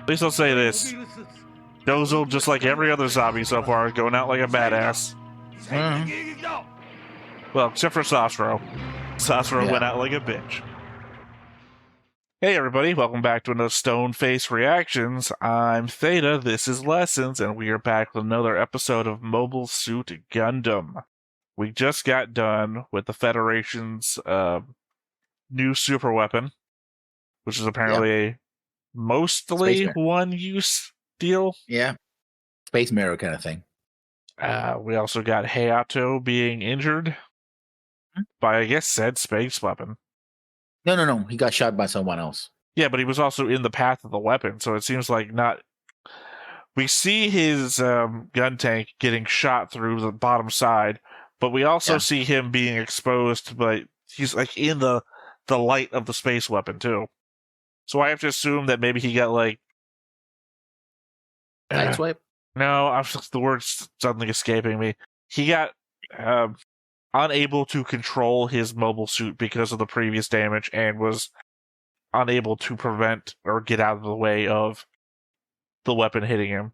At least I'll say this. Dozel, just like every other zombie so far, going out like a badass. Well, except for Sasro. Sasro went out like a bitch. Hey everybody, welcome back to another Stone Face Reactions. I'm Theta, this is Lessons, and we are back with another episode of Mobile Suit Gundam. We just got done with the Federation's new super weapon, which is apparently a mostly one-use deal. Yeah. Space mirror kind of thing. We also got Hayato being injured by, I guess, said space weapon. No. He got shot by someone else. Yeah, but he was also in the path of the weapon, so it seems like not... We see his gun tank getting shot through the bottom side, but we also see him being exposed, but he's like in the light of the space weapon, too. So I have to assume that maybe he got like... Sideswipe? No, the word's suddenly escaping me. He got unable to control his mobile suit because of the previous damage and was unable to prevent or get out of the way of the weapon hitting him.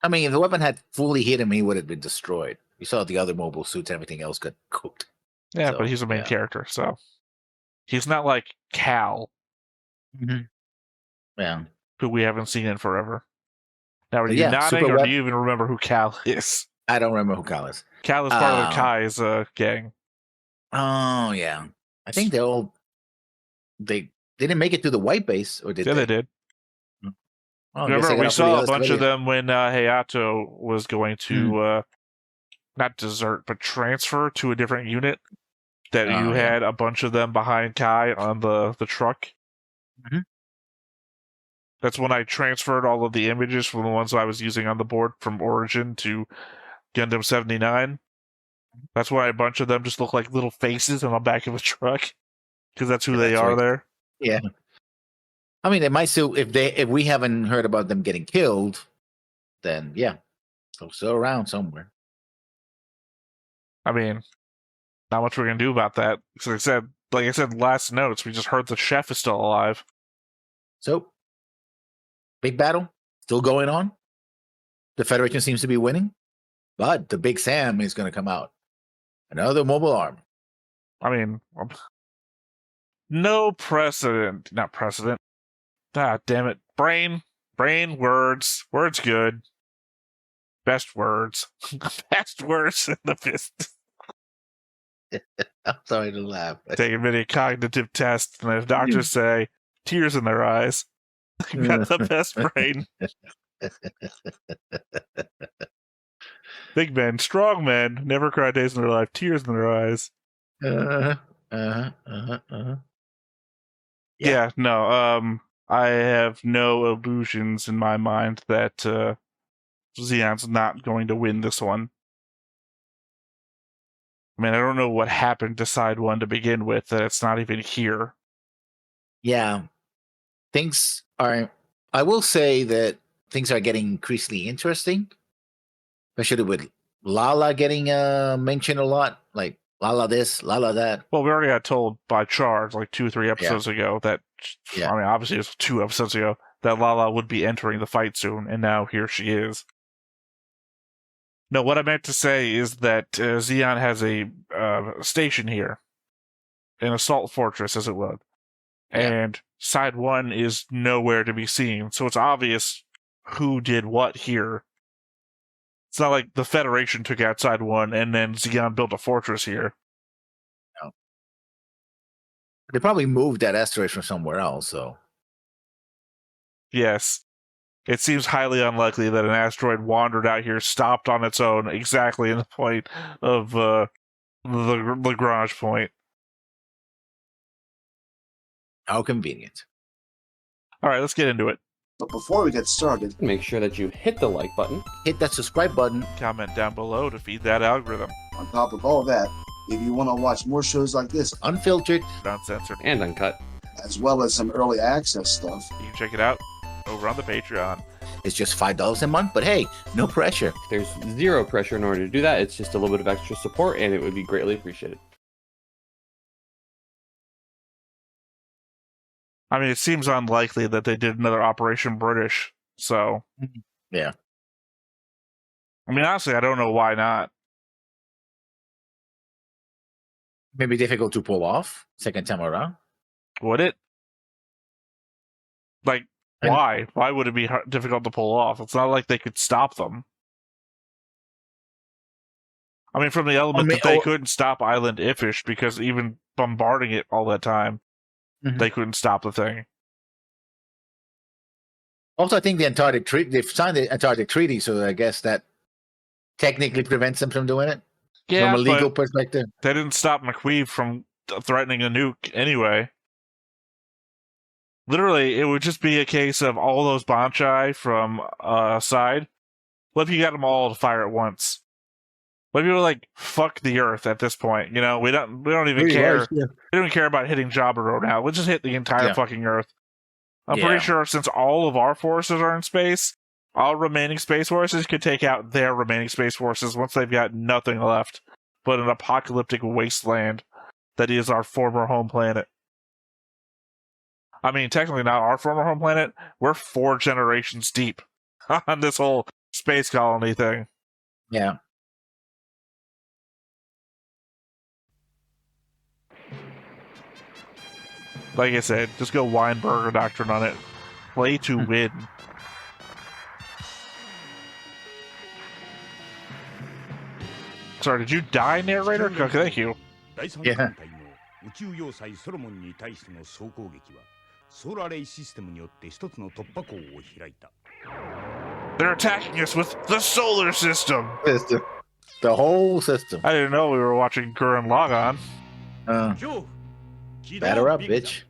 I mean, if the weapon had fully hit him, he would have been destroyed. You saw the other mobile suits, everything else got cooked. Yeah, so, but he's a main character, so he's not like Cal. Yeah. Who we haven't seen in forever. Now, are you nodding, or do you even remember who Cal is? I don't remember who Cal is. Cal is part of the Kai's gang. Oh, yeah. I think they didn't make it to the white base, or did they? Yeah, they did. Oh, remember, we saw a bunch of them when Hayato was going to not desert, but transfer to a different unit. That you had a bunch of them behind Kai on the truck. That's when I transferred all of the images from the ones I was using on the board from Origin to Gundam 79. That's why a bunch of them just look like little faces on the back of a truck, because that's who they are there. Yeah. I mean, it might still, if we haven't heard about them getting killed, then yeah, they're still around somewhere. I mean, not much we're gonna do about that. Like I said, last notes, we just heard the chef is still alive. So, big battle still going on. The Federation seems to be winning, but the Big Sam is going to come out. Another mobile arm. I mean, no precedent. Not precedent. Ah, damn it. Brain, words good. Best words. Best words in the business. I'm sorry to laugh. Taking many cognitive tests, and the doctors say, tears in their eyes. You got the best brain. Big men, strong men, never cry days in their life, tears in their eyes. Yeah, no, I have no illusions in my mind that Zeon's not going to win this one. I mean, I don't know what happened to Side 1 to begin with, that it's not even here. Yeah. Things are, I will say that things are getting increasingly interesting, especially with Lala getting mentioned a lot, like Lala this, Lala that. Well, we already got told by Charge like 2 or 3 episodes ago that, I mean, obviously it was 2 episodes ago, that Lala would be entering the fight soon, and now here she is. No, what I meant to say is that Zeon has a station here, an assault fortress, as it would. And Side 1 is nowhere to be seen, so it's obvious who did what here. It's not like the Federation took out Side 1 and then Zeon built a fortress here. No. They probably moved that asteroid from somewhere else, so... Yes. It seems highly unlikely that an asteroid wandered out here, stopped on its own, exactly in the point of the Lagrange point. How convenient. All right, let's get into it. But before we get started, make sure that you hit the like button, hit that subscribe button, comment down below to feed that algorithm. On top of all that, if you want to watch more shows like this, unfiltered, uncensored, and uncut, as well as some early access stuff, you can check it out over on the Patreon. It's just $5 a month, but hey, no pressure. There's zero pressure in order to do that. It's just a little bit of extra support, and it would be greatly appreciated. I mean, it seems unlikely that they did another Operation British, so... Yeah. I mean, honestly, I don't know why not. Maybe difficult to pull off second time around. Would it? Like, why? Why would it be difficult to pull off? It's not like they could stop them. I mean, from the element that they couldn't stop Island Ifish because even bombarding it all that time, they couldn't stop the thing. Also, I think the Antarctic Treaty, they've signed the Antarctic Treaty, so I guess that technically prevents them from doing it. Yeah, from a legal perspective. They didn't stop McQueen from threatening a nuke anyway. Literally, it would just be a case of all those Banchai from side. What if you got them all to fire at once? What if you were like, fuck the Earth at this point? You know, we don't even care. We don't even care about hitting Jaburo now. Let's just hit the entire fucking Earth. I'm pretty sure since all of our forces are in space, all remaining space forces could take out their remaining space forces once they've got nothing left but an apocalyptic wasteland that is our former home planet. I mean, technically not our former home planet. We're 4 generations deep on this whole space colony thing. Yeah. Like I said, just go Weinberger Doctrine on it. Play to win. Sorry, did you die, narrator? Okay, thank you. Yeah. They're attacking us with the solar system! The whole system. I didn't know we were watching Gurren Lagann. Batter up, bitch.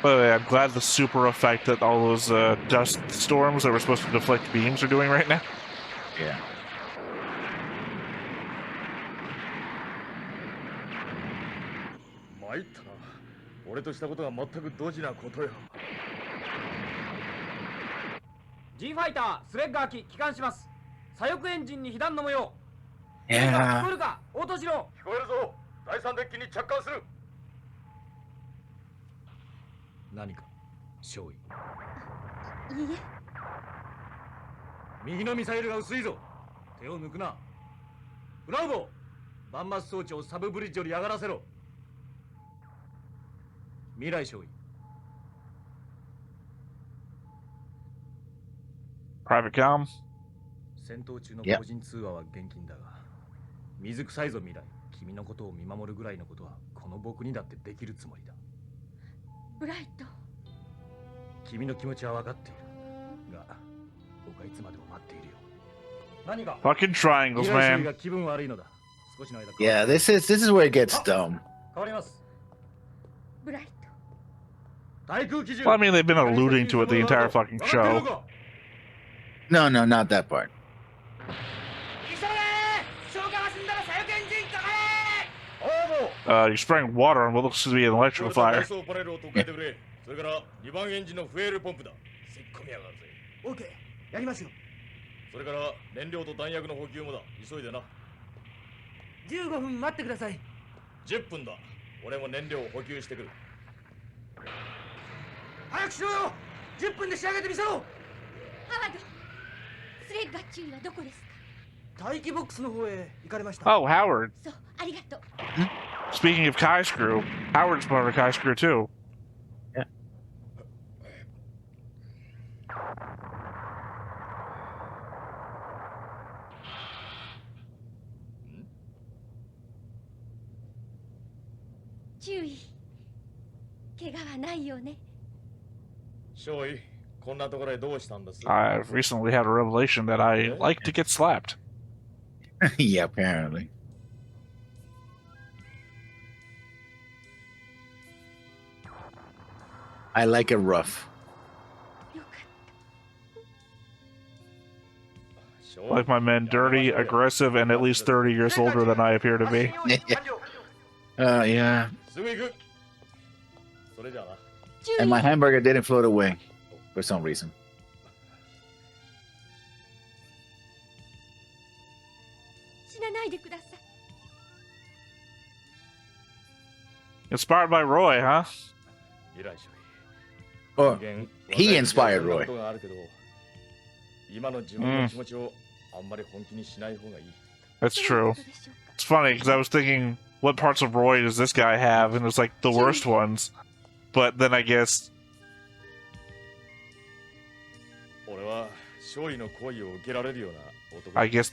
By the way, I'm glad the super effect that all those dust storms that were supposed to deflect beams are doing right now. Yeah. G ファイタースレッガー機帰還します。左翼エンジンに被弾の模様。聞こえるか？応答しろ。聞こえるぞ。第三デッキに着艦する。何か少尉。いいえ。右のミサイルが薄いぞ。手を抜くな。ブラウボー、バンマス装置をサブブリッジより上がらせろ。未来少尉。Private com. 戦闘中の個人通話は厳禁だが、水臭いぞ未来。君のことを見守るぐらいのことはこの僕にだってできるつもりだ。ブライト。君の気持ちは分かっているが、僕はいつまでも待っているよ。何か Fucking triangles, man. が気分悪いのだ。少しの間。Yeah, this is where it gets dumb. 変わります。ブライト。 Well, I mean, they've been alluding to it the entire fucking show. No, not that part. You're spraying water on what looks to be an electrical fire. Oh, Howard. Speaking of Kai Screw, Howard's part of Kai Screw too. Yeah. I've recently had a revelation that I like to get slapped. Yeah, apparently. I like it rough. Like my men dirty, aggressive, and at least 30 years older than I appear to be. Yeah. And my hamburger didn't float away for some reason. Inspired by Roy, huh? Oh, he inspired Roy. That's true. It's funny because I was thinking, what parts of Roy does this guy have? And it's like the worst ones. But then I guess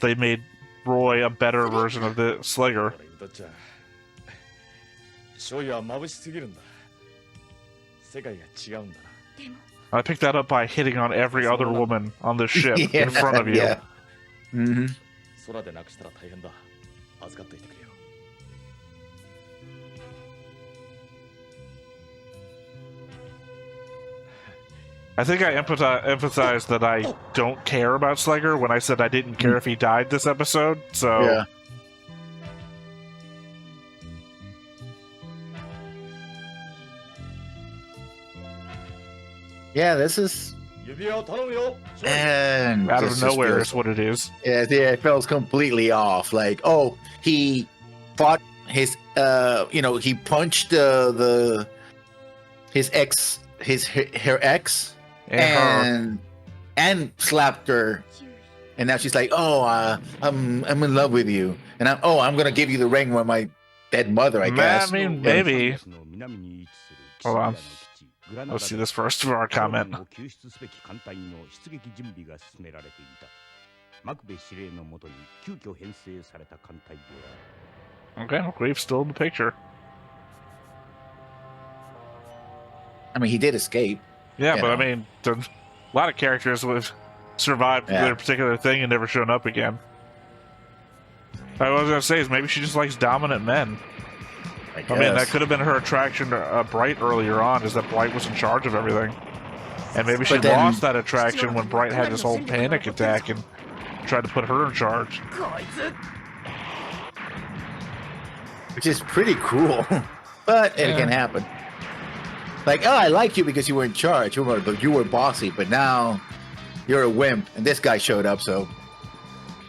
they made Roy a better version of the Slugger. I picked that up by hitting on every other woman on the ship in front of you. Yeah. Mm-hmm. I think I emphasized that I don't care about Slugger when I said I didn't care if he died this episode, so... Yeah. Yeah, this is... And out of nowhere is what it is. Yeah, it feels completely off. Like, oh, he fought his, he punched her ex, and slapped her, and now she's like, oh, I'm in love with you, and I'm gonna give you the ring with my dead mother, I guess. I mean, maybe. Hold on. Let's see this first for our comment. Okay, Grave's still in the picture. I mean, he did escape. Yeah, but I mean, a lot of characters would survived their particular thing and never shown up again. What I was gonna say is maybe she just likes dominant men. I mean, that could have been her attraction to Bright earlier on, is that Bright was in charge of everything. And maybe she lost that attraction when Bright had this whole panic attack and tried to put her in charge. Which is pretty cruel, but it can happen. Like, oh, I like you because you were in charge, you were bossy, but now you're a wimp, and this guy showed up, so,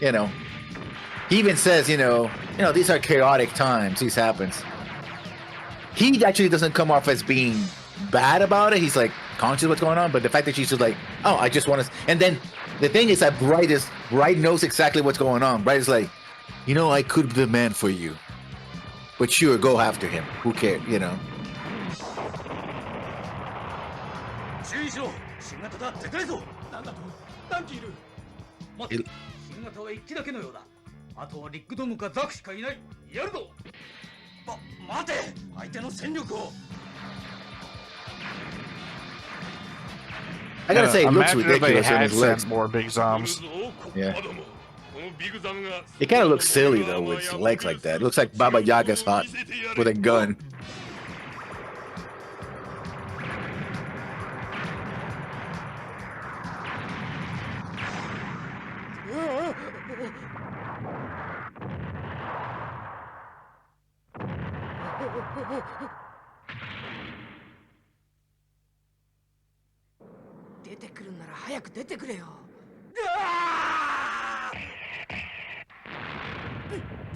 he even says, these are chaotic times, this happens. He actually doesn't come off as being bad about it. He's like conscious of what's going on, but the fact that she's just like, oh, I just want to. And then the thing is that Bright knows exactly what's going on. Bright is like, I could be the man for you, but sure, go after him. Who cares, I gotta say, it looks ridiculous in his legs. More big zombs. Yeah. It kind of looks silly though with legs like that. It looks like Baba Yaga's hot with a gun.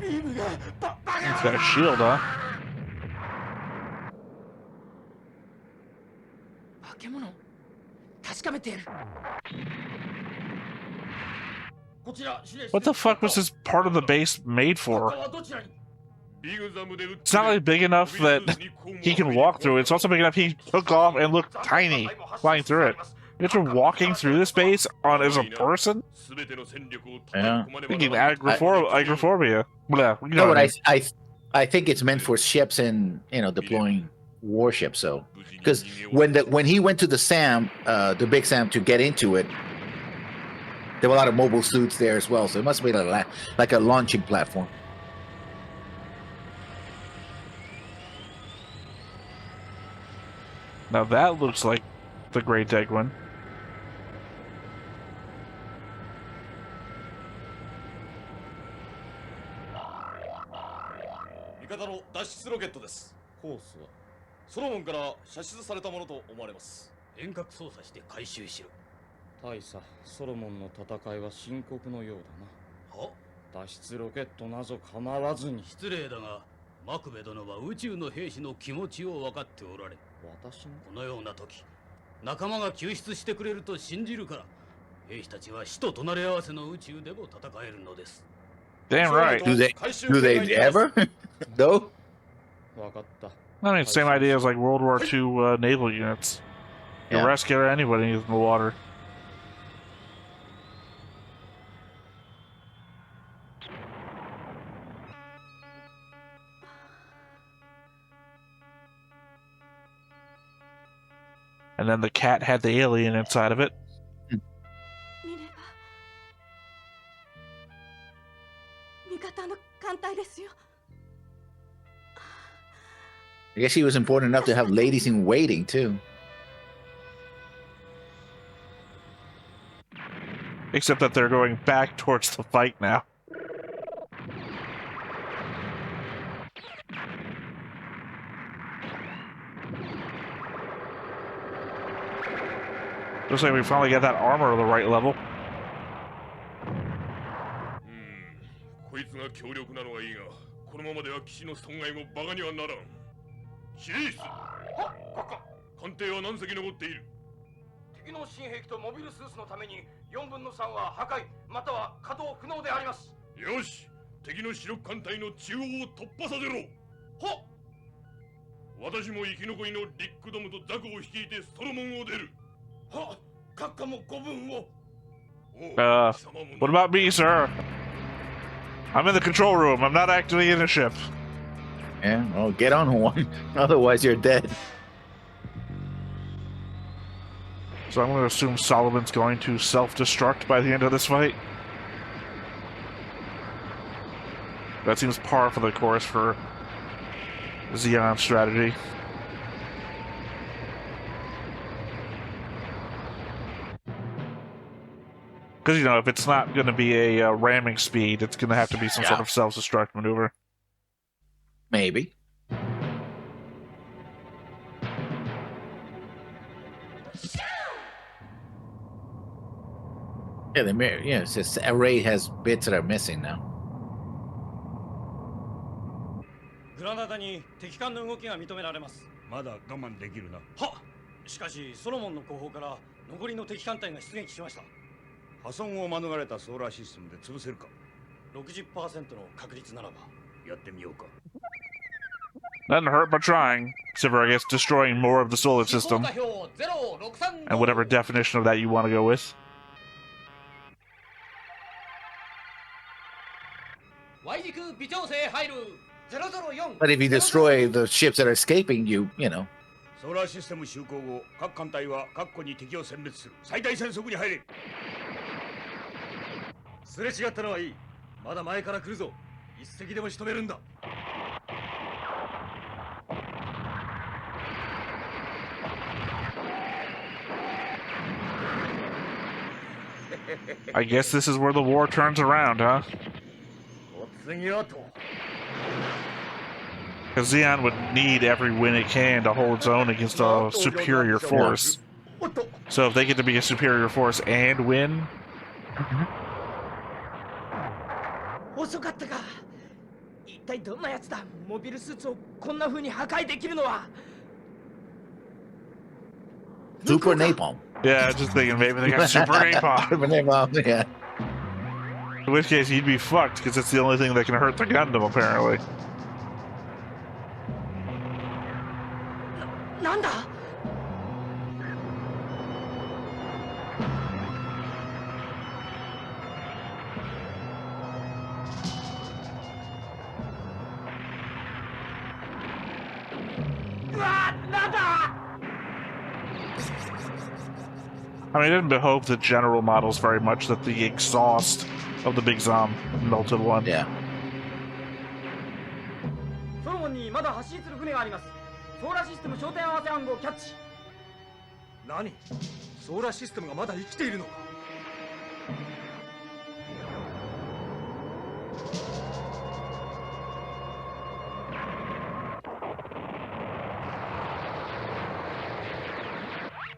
He's got a shield, huh? What the fuck was this part of the base made for? It's not like big enough that he can walk through it. It's also big enough he took off and looked tiny flying through it. After walking through this base as a person? Yeah. Thinking agoraphobia. No, but I think it's meant for ships and deploying warships. So because when he went to the big SAM to get into it, there were a lot of mobile suits there as well. So it must be like a launching platform. Now that looks like the Great Degwin. 脱出ロケットなぞ構わずに。失礼だが、マクベ殿は宇宙の兵士の気持ちを分かっておられ。私のこのような時、仲間が救出してくれると信じるから、兵士たちは死と隣り合わせの宇宙でも戦えるのです。Damn right. Do they ever? No. 分かった。I mean, same idea as like World War II naval units. You Yeah. rescue anybody in the water. And then the cat had the alien inside of it. I guess she was important enough to have ladies in waiting too. Except that they're going back towards the fight now. Looks like we finally got that armor at the right level. こいつが強力なのはいいが、このままでは騎士の損害もバカにはならん。司令室。艦艇は何隻残っている？敵の新兵器とモビルスーツのために4分の3は破壊または稼働不能であります。よし、敵の主力艦隊の中央を突破させろ。はっ。私も生き残りのリックドムとザクを率いてソロモンを出る。はっ、閣下も5分を。What about me, sir? I'm in the control room. I'm not actually in a ship. Yeah, well, get on one. Otherwise, you're dead. So I'm going to assume Solomon's going to self-destruct by the end of this fight. That seems par for the course for Zeon's strategy. Because, you know, if it's not going to be a ramming speed, it's going to have to be some sort of self-destruct maneuver. Maybe. Yeah, the mirror. Yeah, it's just array has bits that are missing now. グラナダに敵艦の動きが認められます。まだ我慢できるな。はっ。しかしソロモンの後方から残りの敵艦隊が出撃しました。破損を免れたソーラーシステムで潰せるか。60% の確率ならばやってみようか。Doesn't hurt by trying, except for, I guess, destroying more of the solar system. And whatever definition of that you want to go with. But if you destroy the ships that are escaping, you know. ソーラーシステム就航後、各艦隊は各個に敵を殲滅する。最大戦速に入れ。すれ違ったのはいい。まだ前から来るぞ。一隻でも仕留めるんだ。I guess this is where the war turns around, huh? Because Zeon would need every win it can to hold its own against a superior force. So if they get to be a superior force and win... 遅かったか。一体どんなやつだ。モビルスーツをこんな風に破壊できるのは。Super napalm. Yeah, just thinking maybe they got super napalm. Super napalm, yeah. In which case he'd be fucked because it's the only thing that can hurt the Gundam, apparently. なんだ。I mean, it didn't behoove the general models very much that the exhaust of the Big Zom melted one. Yeah. ソロモンにまだ発進する船があります。ソーラーシステム焦点合わせ暗号キャッチ。何？ソーラーシステムがまだ生きているのか。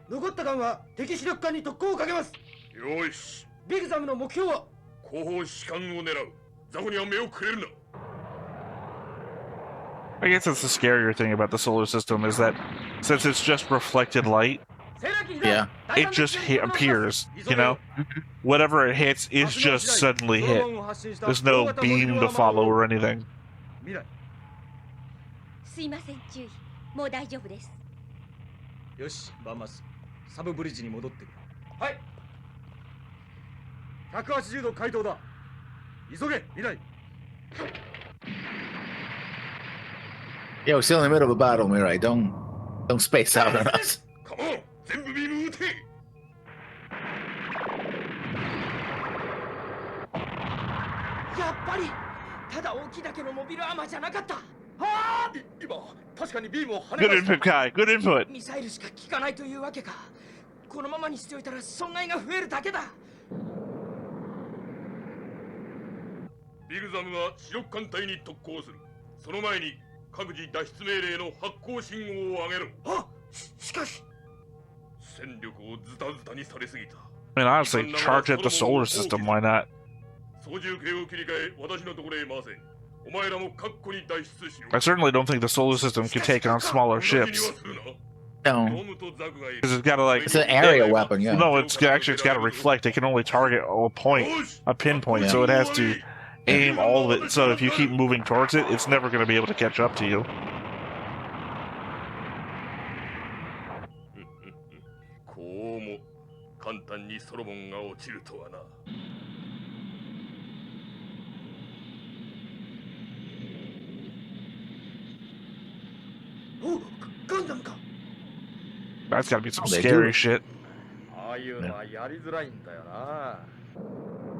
残った艦は敵主力艦に特攻をかけます。よし。ビッグザムの目標は？後方士艦を狙う。I guess that's the scarier thing about the solar system is that since it's just reflected light, Yeah. it just appears, you know? Whatever it hits is just suddenly hit. There's no beam to follow or anything. すいません、注意。もう大丈夫です。よし、バンマス。サブブリッジに戻ってくる。はい。180度回答だ。急げ、未来。Yeah, we're still in the middle of a battle, Mirai. Don't space out on us. Come on, 全部ビーム撃て。やっぱりただ大きいだけのモビルアーマーじゃなかった。はあ、今確かにビームを跳 Good ねました。 input, Kai. Good input. ミサイルしか効かないというわけか。このままにしておいたら損害が増えるだけだ。ビグザムは主力艦隊に特攻する。その前に各自脱出命令の発行信号を上げろ。あ、しかし戦力をズタズタにされすぎた。 I mean, honestly, charge at the solar system. Why not? 操縦系を切り替え、私のところへ回せ。お前らも確固に脱出しろ。 I certainly don't think the solar system can take on smaller ships. No. Because it's got to, like... It's an area weapon, yeah. No, it's got to reflect. It can only target a point, a pinpoint, so it has to aim all of it. So if you keep moving towards it, it's never going to be able to catch up to you. こうも簡単にソロモンが落ちるとはな。お、ガンダムか。 That's got to be some They scary do. shit. ああいうのはやりづらいんだよな。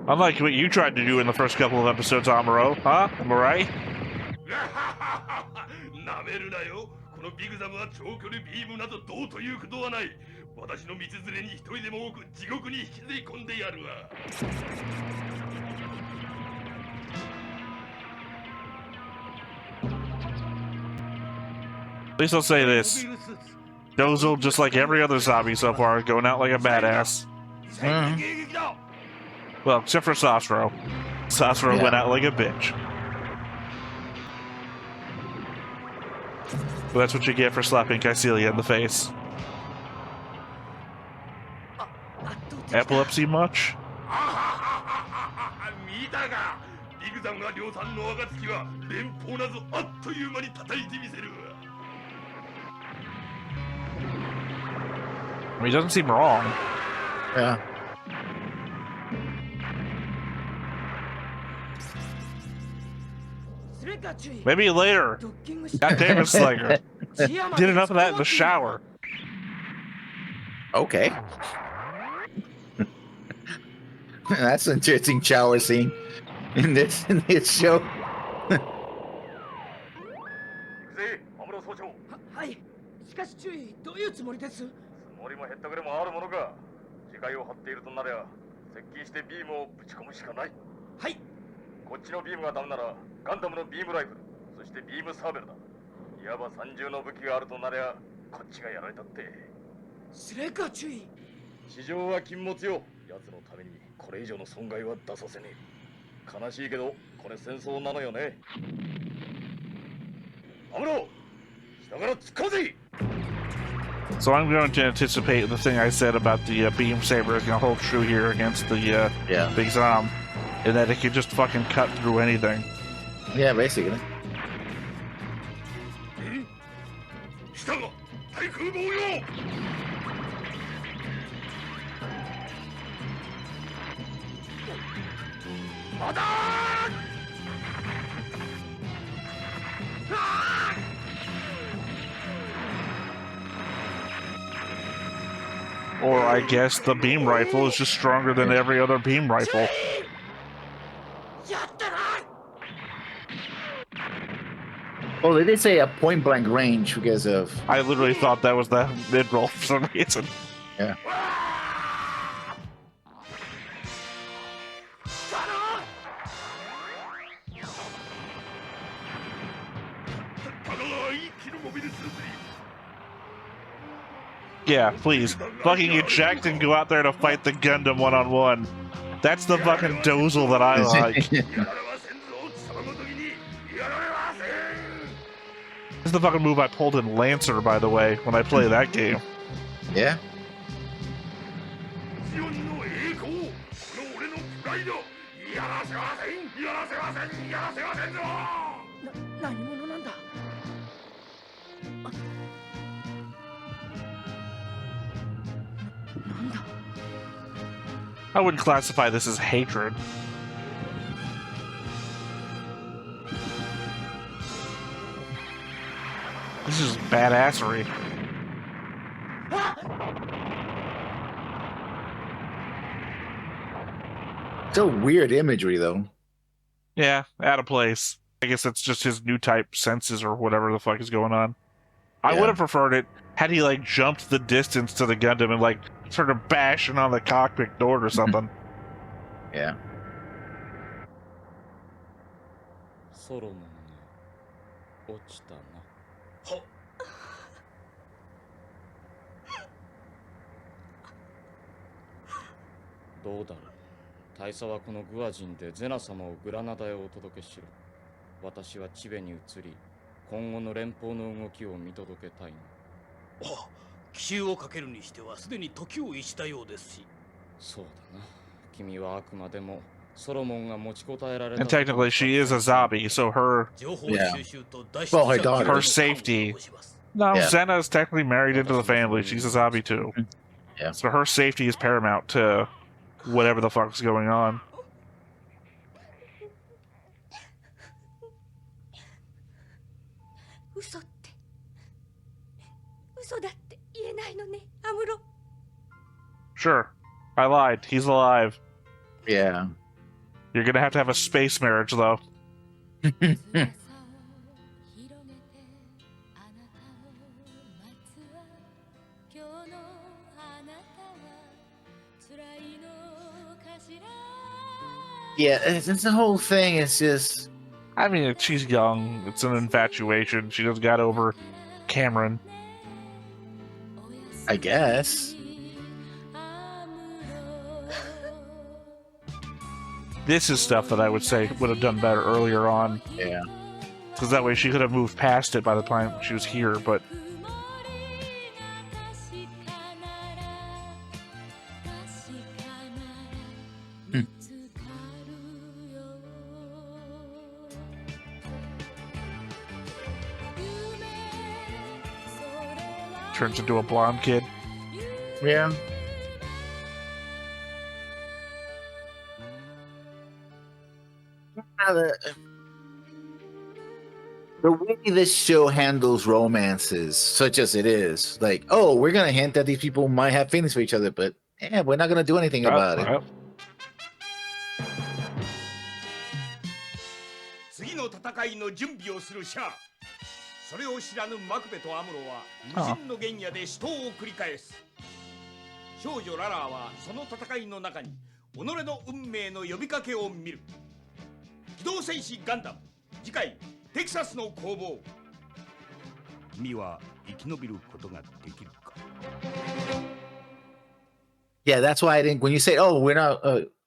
Unlike what you tried to do in the first couple of episodes, Amuro, huh? Am I right? なめるなよ。このビグザムは長距離ビームなどどうということはない。私の道連れに一人でも多く地獄に引きずり込んでやるわ。At least I'll say this. Dozo, just like every other zombie so far, going out like a badass. Well, except for Sasro. Sasro went out like a bitch. But that's what you get for slapping Kycelia in the face. Epilepsy much? 見たか。ビグザムが量産の暁は連邦などあっという間に叩いてみせるわ。 I mean, he doesn't seem wrong. Yeah. Maybe later. God damn it, Slayer. Did enough of that in the shower. Okay. That's an interesting shower scene in this show. はい。しかし注意、どういうつもりです？つもりもへったくれもあるものか。視界を張っているとなりゃ、接近してビームをぶち込むしかない。はい。こっちのビームがダメなら、ガンダムのビームライフル、そしてビームサーベルだ。いわば三重の武器があるとなりゃ、こっちがやられたって。スレッガー注意。市場は禁物よ。奴のためにこれ以上の損害は出させねえ。悲しいけど、これ戦争なのよね。アムロ、下から突っ込むぜ。 So I'm going to anticipate the thing I said about the beam saber is going to hold true here against the Big Zom, and that it can just fucking cut through anything. Yeah, basically. 下が対空砲よ。 まだOr I guess the beam rifle is just stronger than every other beam rifle. Well, they did say a point blank range because of. I literally thought that was the mid roll for some reason. Yeah. Yeah, please. Fucking eject and go out there to fight the Gundam one-on-one. That's the fucking dozel that I like. This is the fucking move I pulled in Lancer, by the way, when I play that game. Yeah. I wouldn't classify this as hatred. This is badassery. So weird imagery, though. Yeah, out of place. I guess that's just his new type senses or whatever the fuck is going on. I would have preferred it had he, like, jumped the distance to the Gundam and, like, started bashing on the cockpit door or something. Yeah. ソロモンが落ちたな。はっ。どうだろう。大佐はこのグア人でゼナ様をグラナダへお届けしろ。私はチベに移り、今後の連邦の動きを見届けたいの。あ、奇襲をかけるにしてはすでに時を逸したようですし。そうだな。君はあくまでも。And technically, she is a zombie, so her Well, her daughter. her safety. No, Zena is technically married into the family. She's a zombie too. Yeah. So her safety is paramount to whatever the fuck's going on. Sure, I lied. He's alive. Yeah. You're gonna have a space marriage, though. Yeah, it's the whole thing. It's just. I mean, she's young. It's an infatuation. She just got over Cameron. I guess. This is stuff that I would say would have done better earlier on. Yeah. Because that way she could have moved past it by the time she was here, but... Turns into a blonde kid. Yeah. The way this show handles romances, such as it is, like, oh, we're gonna hint that these people might have feelings for each other, but yeah, we're not gonna do anything about it. 次の戦いの準備をするシャア。それを知らぬマクベとアムロは無人の原野で死闘を繰り返す。少女ララーはその戦いの中に己の運命の呼びかけを見る。機動戦士ガンダム次回テキサスの攻防。君は生き延びることができるか。Yeah, that's why I didn't. When you say, "Oh, we're not,"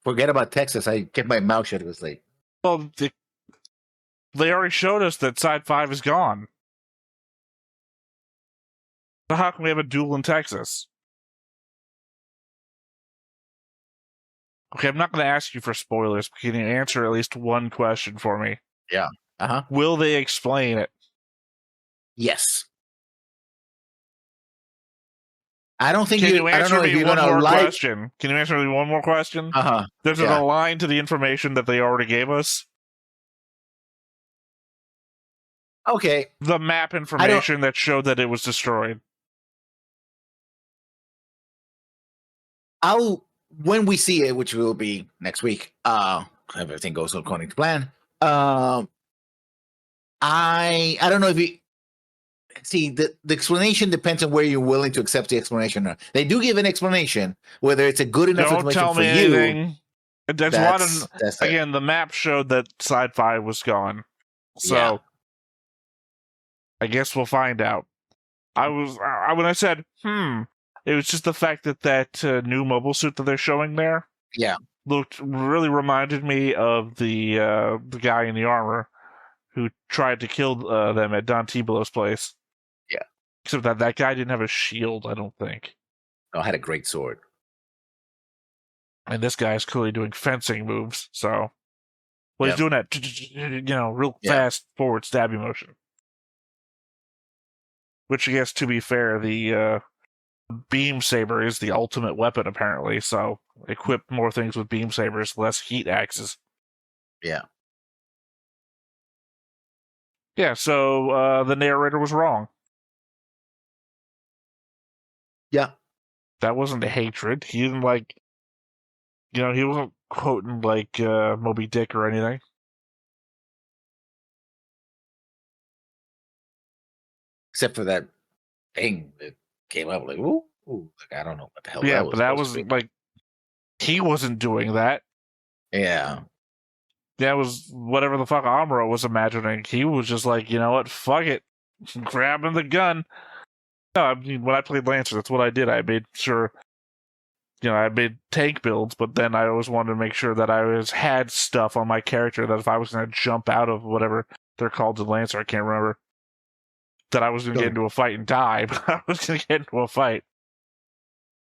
forget about Texas. I kept my mouth shut. It was like, well, they already showed us that Side 5 is gone. So how can we have a duel in Texas? Okay, I'm not going to ask you for spoilers, but can you answer at least one question for me? Yeah. Uh-huh. Will they explain it? Yes. I don't think Can you I don't answer know if me you're one gonna more like. question? Can you answer me one more question? Uh-huh. Does it align to the information that they already gave us? Okay. The map information that showed that it was destroyed. When we see it, which will be next week, everything goes according to plan. I don't know if you see the explanation depends on where you're willing to accept the explanation. They do give an explanation, whether it's a good enough Don't explanation tell for me you. anything. There's a lot of again. The map showed that Side 5 was gone, so I guess we'll find out. When I said it was just the fact that new mobile suit that they're showing there, really reminded me of the guy in the armor who tried to kill them at Don Tebelow's place. Yeah. Except that guy didn't have a shield, I don't think. No, had a great sword. And this guy's clearly doing fencing moves, so... Well, he's doing that, real fast forward stabby motion. Which, I guess, to be fair, the beam saber is the ultimate weapon, apparently, so equip more things with beam sabers, less heat axes. Yeah. Yeah, so the narrator was wrong. Yeah. That wasn't a hatred. He didn't, he wasn't quoting, Moby Dick or anything. Except for that thing that came up, ooh, I don't know what the hell that was. Yeah, but that was, he wasn't doing that. Yeah. That was whatever the fuck Amuro was imagining. He was just like, you know what, fuck it. Grabbing the gun. No, I mean, when I played Lancer, that's what I did. I made sure, I made tank builds, but then I always wanted to make sure that I had stuff on my character that if I was going to jump out of whatever they're called in Lancer, I can't remember, that I was going to get into a fight and die, but I was going to get into a fight.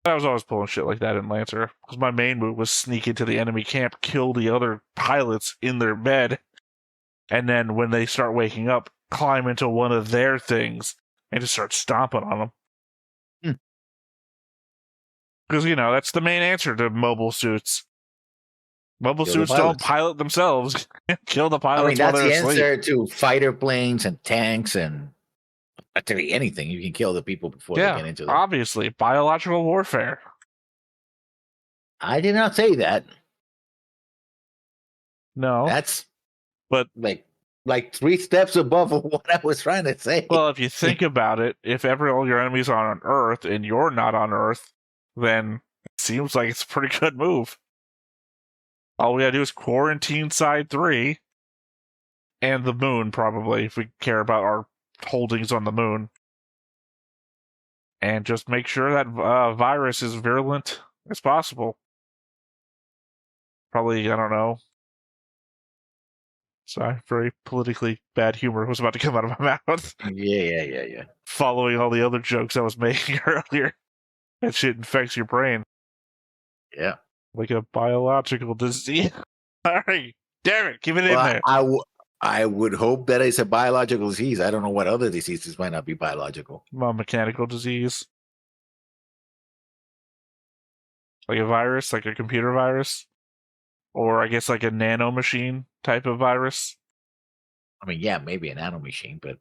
I was always pulling shit like that in Lancer, because my main move was sneak into the enemy camp, kill the other pilots in their bed, and then when they start waking up, climb into one of their things and just start stomping on them. Because, that's the main answer to mobile suits. Mobile suits don't pilot themselves. Kill the pilots while they're asleep. That's the answer to fighter planes and tanks and actually anything. You can kill the people before they get into them. Obviously. Biological warfare. I did not say that. No. That's but like 3 steps above what I was trying to say. Well, if you think about it, if all your enemies are on Earth and you're not on Earth, then it seems like it's a pretty good move. All we gotta do is quarantine Side 3 and the moon, probably, if we care about our holdings on the moon. And just make sure that virus is virulent as possible. Probably, I don't know. Sorry, very politically bad humor was about to come out of my mouth. Yeah. Following all the other jokes I was making earlier. That shit infects your brain. Yeah. Like a biological disease. Alright, damn it, keep it in there. I would hope that it's a biological disease. I don't know what other diseases might not be biological. Well, mechanical disease. Like a virus, like a computer virus. Or I guess like a nanomachine type of virus. I mean, yeah, maybe a nanomachine, but...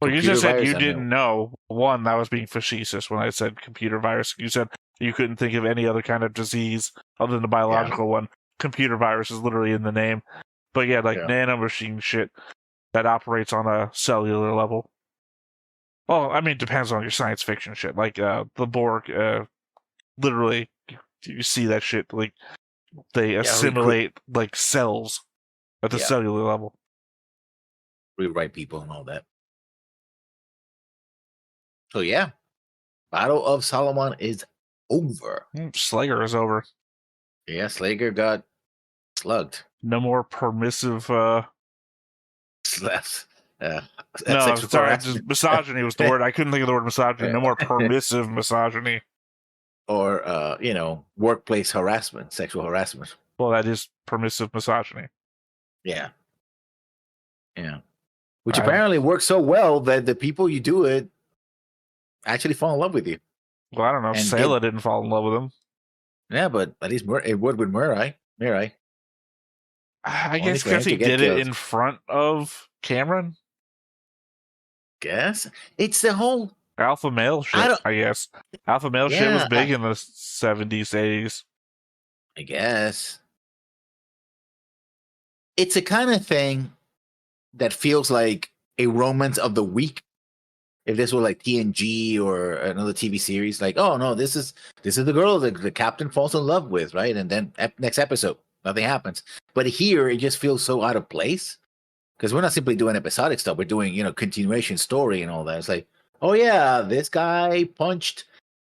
Well, you just said you didn't know. One, that was being facetious when I said computer virus. You said you couldn't think of any other kind of disease other than the biological one. Computer virus is literally in the name. But yeah, nanomachine shit that operates on a cellular level. Well, I mean, it depends on your science fiction shit. Like the Borg, literally, you see that shit. Like, they assimilate like cells at the cellular level. Rewrite people and all that. So yeah, Battle of Solomon is over. Slager is over. Yeah, Slager got slugged. No more permissive. No, sorry, just misogyny was the word. I couldn't think of the word misogyny. No more permissive misogyny. Or workplace harassment, sexual harassment. Well, that is permissive misogyny. Yeah. Which apparently works so well that the people you do it actually fall in love with you. Well, I don't know. Sayla didn't fall in love with him. Yeah, but at least it would with Mirai. I guess because he did it in front of Cameron. Guess it's the whole alpha male shit. I guess alpha male shit was big in the 70s, 80s. I guess it's a kind of thing that feels like a romance of the week. If this were like TNG or another TV series, like, oh no, this is the girl that the captain falls in love with, right? And then next episode, nothing happens. But here, it just feels so out of place because we're not simply doing episodic stuff. We're doing continuation story and all that. It's like, oh yeah, this guy punched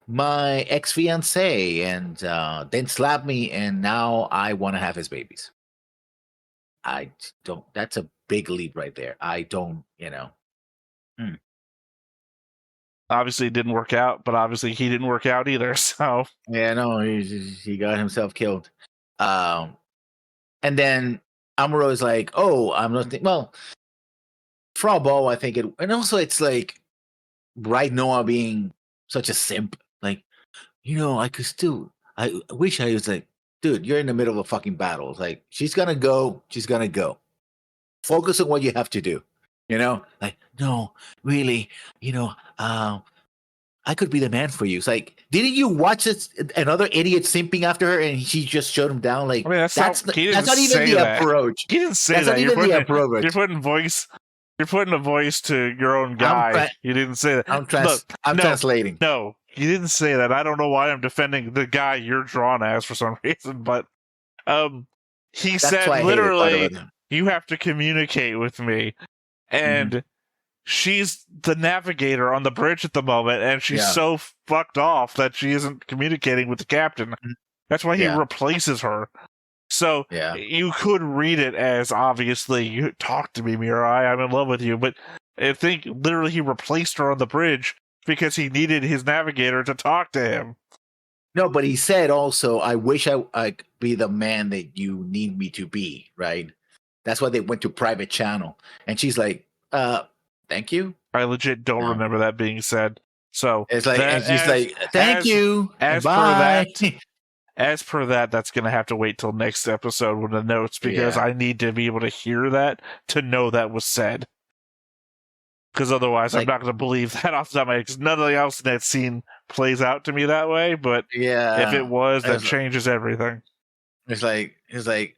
my ex-fiance and then slapped me, and now I want to have his babies. I don't. That's a big leap right there. I don't, Obviously, it didn't work out, but obviously he didn't work out either. So Yeah, no, he got himself killed. And then Amuro is like, "Oh, I'm not." Well, Frau Ball, I think it, and also it's like Bright Noah being such a simp. Like, I could still. I wish I was like, dude, you're in the middle of a fucking battle. It's like she's gonna go. She's gonna go. Focus on what you have to do. Like, no, really, I could be the man for you. It's like, didn't you watch this, another idiot simping after her and she just showed him down? Like, I mean, that's not even the approach. He didn't say that's that. Not even the approach. You're putting a voice to your own guy. You didn't say that. I'm translating. No, you didn't say that. I don't know why I'm defending the guy you're drawn as for some reason, but he said literally, you have to communicate with me. And she's the navigator on the bridge at the moment, and she's so fucked off that she isn't communicating with the captain. That's why he replaces her. So you could read it as, obviously, you talk to me, Mirai, I'm in love with you, but I think literally he replaced her on the bridge because he needed his navigator to talk to him. No, but he said also, I wish I could be the man that you need me to be, right? That's why they went to private channel. And she's like, thank you. I legit don't remember that being said. So it's like, and she's like, thank you. As per that, that's going to have to wait till next episode with the notes because I need to be able to hear that to know that was said. Because otherwise, I'm not going to believe that off the top of my head. Because nothing else in that scene plays out to me that way. But if it was, that changes everything. It's like,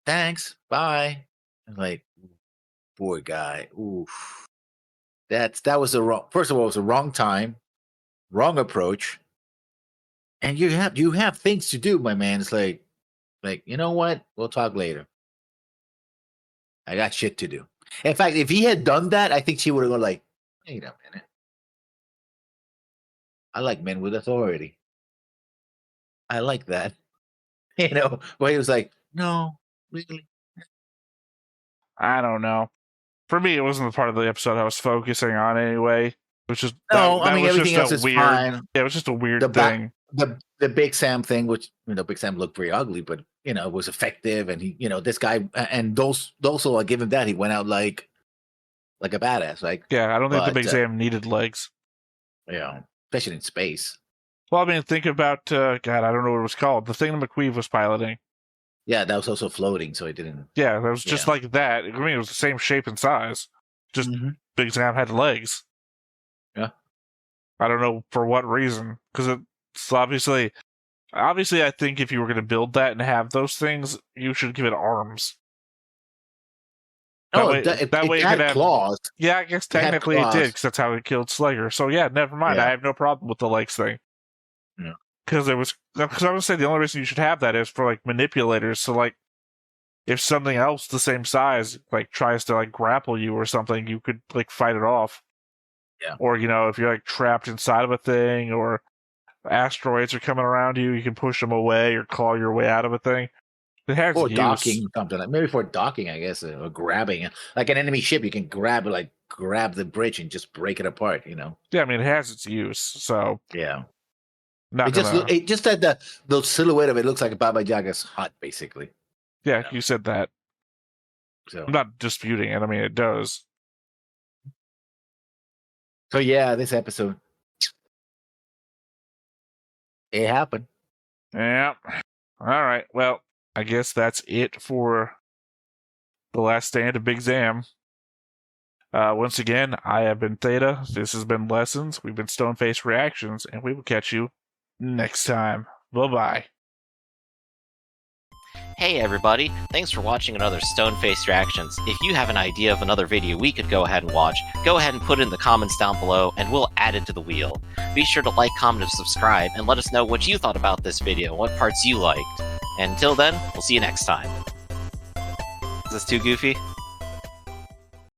thanks, bye. I'm like, poor guy. Oof. That was the wrong. First of all, it was the wrong time, wrong approach, and you have things to do, my man. It's like you know what? We'll talk later. I got shit to do. In fact, if he had done that, I think she would have gone like, wait a minute. I like men with authority. I like that. But he was like, no, really. I don't know. For me, it wasn't the part of the episode I was focusing on anyway. It was just everything else is fine. Yeah, it was just a weird thing. The Big Sam thing, which Big Sam looked very ugly, but it was effective, and he, this guy, and those will give him that he went out like a badass. Like, yeah, I don't think the Big Sam needed legs. Yeah, especially in space. Well, I mean, think about God, I don't know what it was called. The thing that McQueen was piloting. Yeah, that was also floating, so it didn't. Yeah, that was just like that. I mean, it was the same shape and size. Just Big Sam had legs. Yeah. I don't know for what reason, because it's obviously, I think if you were going to build that and have those things, you should give it arms. That way it could have claws. Yeah, I guess technically it did, because that's how it killed Slayer. So yeah, never mind. I have no problem with the legs thing. Yeah. Because I was going to say the only reason you should have that is for like manipulators. So like, if something else the same size like tries to like grapple you or something, you could like fight it off. Yeah. Or if you're like trapped inside of a thing, or asteroids are coming around you, you can push them away or claw your way out of a thing. It has or use. Docking something like maybe for docking, I guess, or grabbing like an enemy ship. You can grab the bridge and just break it apart. Yeah, I mean it has its use. So yeah. It just that the silhouette of it looks like Baba Yaga's hut, basically. Yeah, you said that. So I'm not disputing it. I mean, it does. So yeah, this episode, it happened. Yeah. All right. Well, I guess that's it for the last stand of Big Zam. Once again, I have been Theta. This has been Lessons. We've been Stoneface Reactions, and we will catch you next time. Bye-bye. Hey everybody, thanks for watching another Stoneface Reactions. If you have an idea of another video we could go ahead and watch, go ahead and put it in the comments down below and we'll add it to the wheel. Be sure to like, comment, and subscribe, and let us know what you thought about this video and what parts you liked. And until then, we'll see you next time. Is this too goofy?